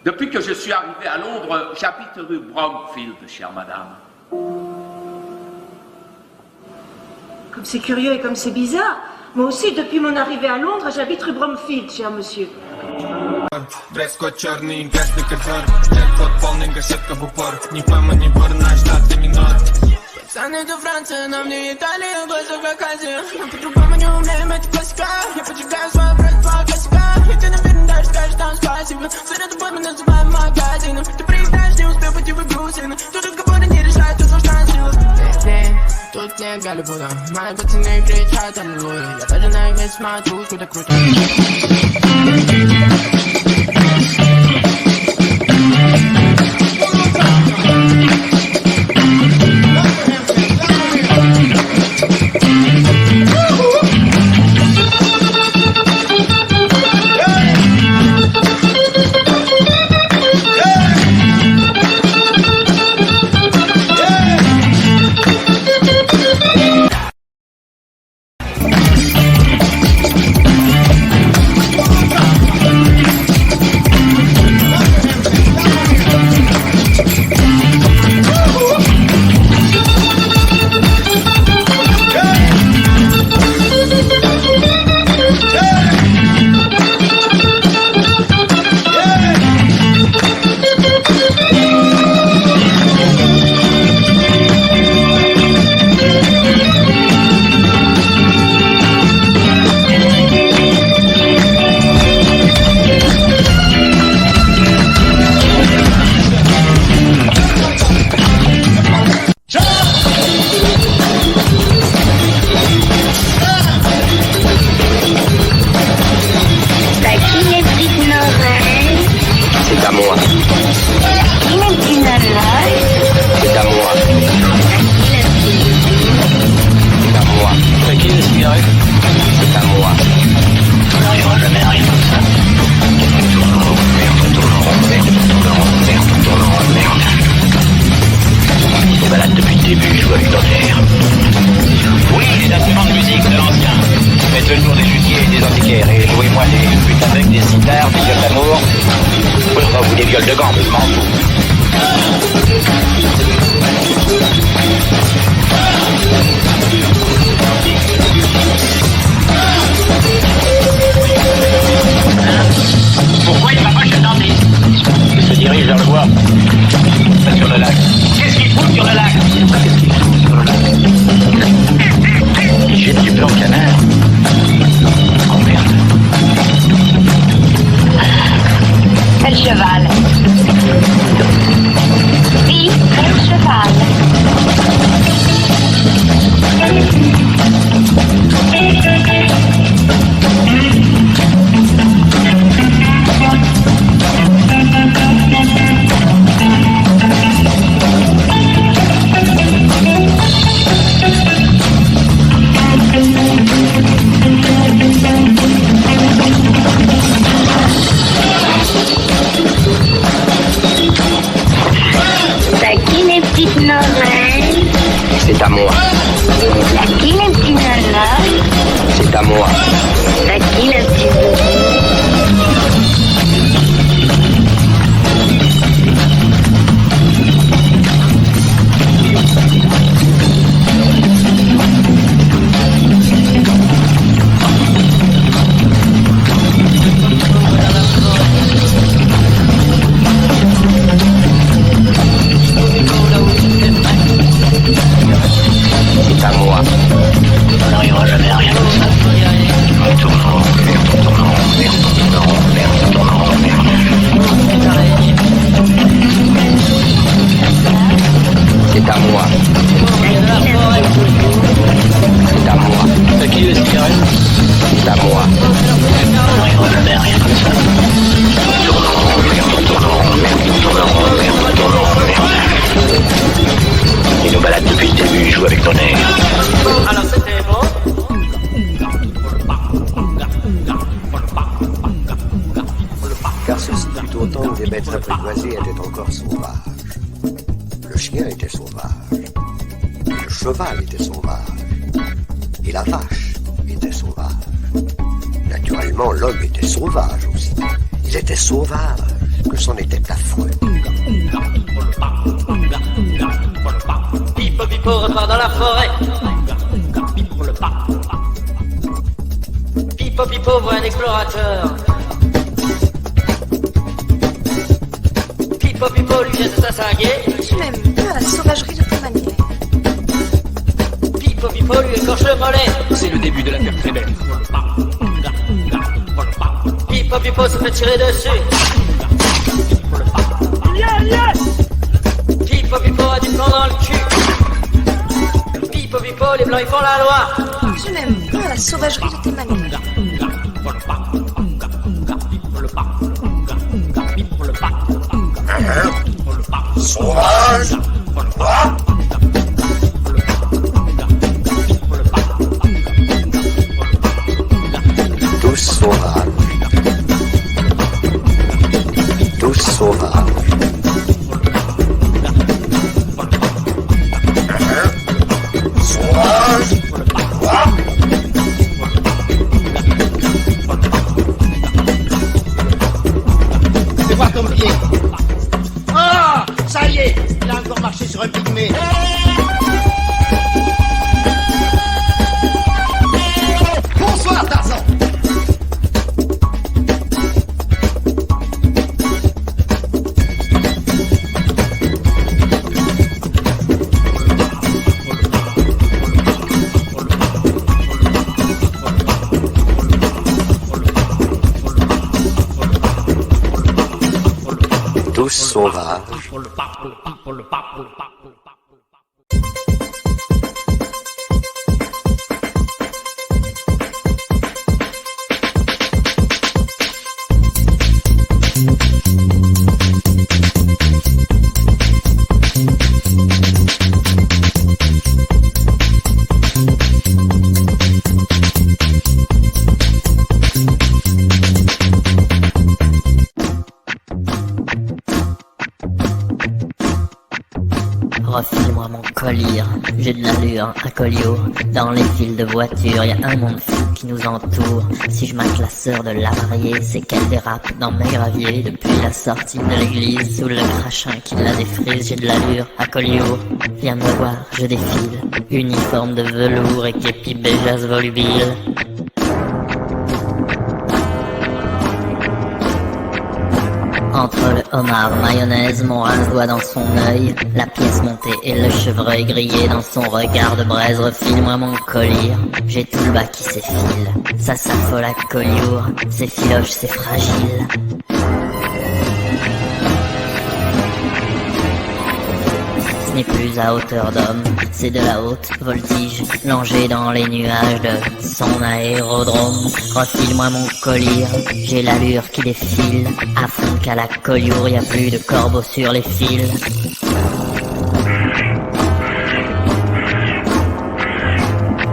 Depuis que je suis arrivé à Londres, j'habite rue Bromfield, chère madame. Comme c'est curieux et comme c'est bizarre. Moi aussi, depuis mon arrivée à Londres, j'habite rue Bromfield, cher monsieur. Пацаны до Франции, нам не Италия, глаза в Аказе. По-другому не умеем, это классика. Я поджигаю свой брат, два классика. И ты, наверное, даже скажешь там спасибо. Среди тобой мы называем магазином. Ты приезжаешь, не успел пойти в Брюссель. Тут разговоры не решают, тут важна сила. Тут нет Голливуда. Мои пацаны кричат аллилуйя. Я даже на их смотрю, куда круто. Pourquoi il va pas chez le dentiste? Il se dirige vers le bois. Pas sur le lac. Qu'est-ce qu'il fout sur le lac? Qu'est-ce qu'il fout sur le lac? Il jette du blanc canard. Oh merde. C'est le cheval. Oui, c'est le cheval. C'est à moi. À qui le petit nana? C'est à moi. À qui le petit boubou? C'est à moi. On n'arrivera jamais à rien comme ça. On tourne en rond, on tourne en rond, on tourne en rond, on tourne en rond, C'est à moi. C'est à moi. C'est qui le cigarette? C'est à moi. On n'arrivera jamais à rien comme ça. On tourne en rond, on tourne en rond, on tourne en rond, on tourne en rond, Il nous balade depuis le début, il joue avec ton air. Alors c'était bon? Car ceci fut au temps où les bêtes apprivoisées étaient encore sauvages. Le chien était sauvage. Le cheval était sauvage. Et la vache était sauvage. Naturellement, l'homme était sauvage aussi. Il était sauvage. que c'en était affreux. Pipo Pipo repart dans la forêt. Pipo Pipo voit un explorateur. Pipo Pipo lui jette sa singuée. Tu m'aimes peu à la sauvagerie de ta manière. Pipo Pipo lui écorche le mollet. C'est le début de l'affaire très belle. Pipo Pipo se fait tirer dessus. Pipo Pipo a du plomb dans le cul. Pipo Pipo, les blancs ils font la loi. Tu m'aimes peu à la sauvagerie de tes manières. Sauvage! Quoi? Tous sauvages. Tous sauvages. Sauvage! Quoi? Fais voir ton pied. Ah, ça y est, il a encore marché sur un pygmée. Bonsoir, Tarzan. Tous sauvages. Refile-moi mon collier, j'ai de l'allure, un collier. Dans les files de voitures, y a un monde fou qui nous entoure. Si je mate la sœur de l'avarié, c'est qu'elle dérape dans mes graviers. Depuis la sortie de l'église, sous le crachin qui la défrise, j'ai de l'allure, un collier. Viens me voir, je défile, uniforme de velours et képi béjasse volubile. Entre le homard mayonnaise, mon rince-doigt dans son œil, la pièce montée et le chevreuil grillé dans son regard de braise. Refile-moi mon collier, j'ai tout le bas qui s'effile, ça s'affole à collioure, c'est filoche, c'est fragile. Ce n'est plus à hauteur d'homme, c'est de la haute voltige, plongé dans les nuages de son aérodrome. Refile-moi mon collier, j'ai l'allure qui défile, à fond qu'à la collioure, y a plus de corbeaux sur les fils.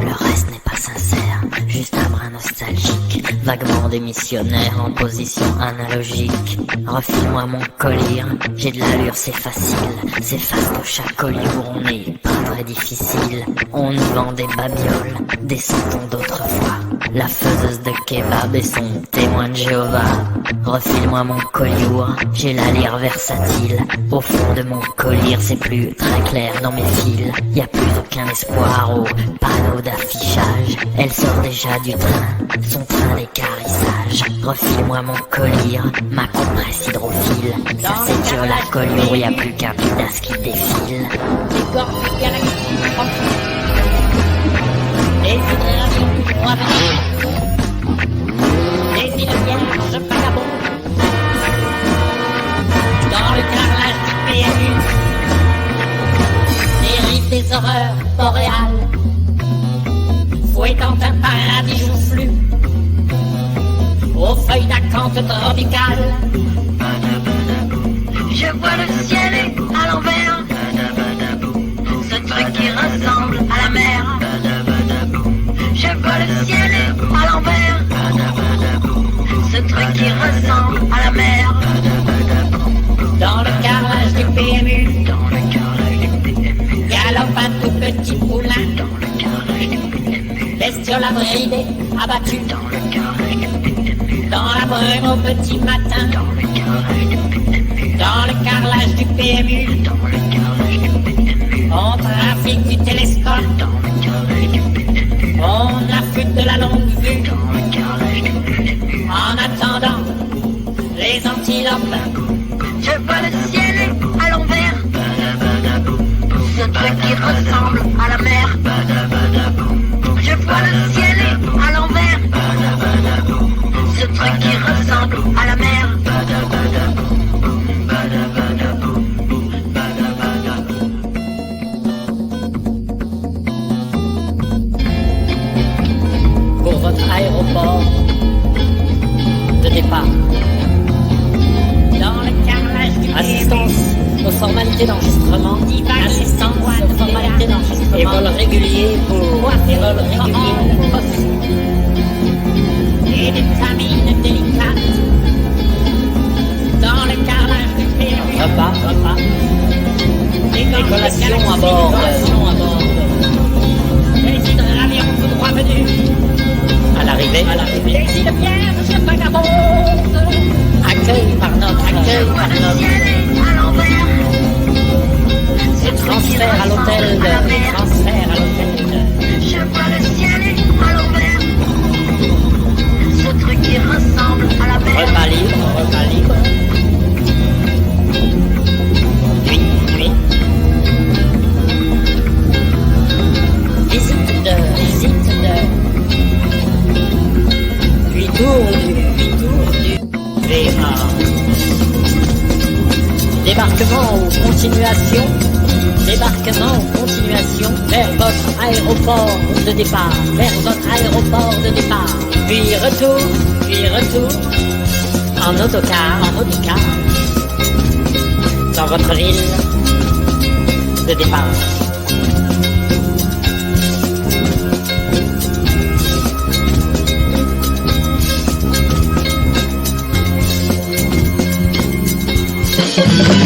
Le reste n'est pas sincère, juste un brin nostalgique, vaguement démissionnaire en position analogique. Refile-moi mon collier, j'ai de l'allure, c'est facile, c'est fastoche à collioure, on n'est pas très difficile. On nous vend des babioles, des santons d'autrefois, la faiseuse de kebab et son témoin de Jéhovah. Refile-moi mon collier, j'ai la lyre versatile, au fond de mon collier c'est plus très clair dans mes fils. Y a plus aucun espoir au panneau d'affichage, elle sort déjà du train, son train d'écarissage. Refile-moi mon collier, ma compresse hydrophile, ça s'étire la collioure, y a plus qu'un bidas qui défile. Les corps galactiques tranquilles, les hydrations du droit les îles vierges vagabondes, dans le carrelage du PMU, dérive des horreurs boréales, fouettant un paradis joufflu, aux feuilles d'acanthe tropicales. Je vois le ciel à l'envers, ce truc qui ressemble à la mer. Je vois le ciel à l'envers, ce truc qui ressemble à la mer. Dans le carrelage du PMU, galope un tout petit poulain, bestiole abridée, abattue, Dans la brume au petit matin. Dans le carrelage du PMU. On trafique du télescope. On affûte de la longue vue. En attendant les antilopes. Je vois le ciel à l'envers. Ce truc qui ressemble à la mer. Je vois le ciel à l'envers. Ce truc qui ressemble à la mer. Pour votre aéroport de départ. Dans le carrelage du Assistance aux formalités d'enregistrement. Assistance aux formalités d'enregistrement. Et vol régulier pour... Et des famines délicates. Dans le carrelage du PMU. Repas. Des Collations à bord. Des hydravions tout droit venus. À l'arrivée. Des îles vierges vagabondes. Accueil par notre. Le ciel à l'envers. Ce truc qui Transfert à l'hôtel. ressemble à la mer. Transfert à l'hôtel. Je vois le ciel à l'envers. Ce truc qui ressemble à la mer. Repas libre. Nuit. Visite de. Puis tour du. VA. Débarquement ou continuation vers votre aéroport de départ. Puis retour en autocar dans votre ville de départ. Thank you.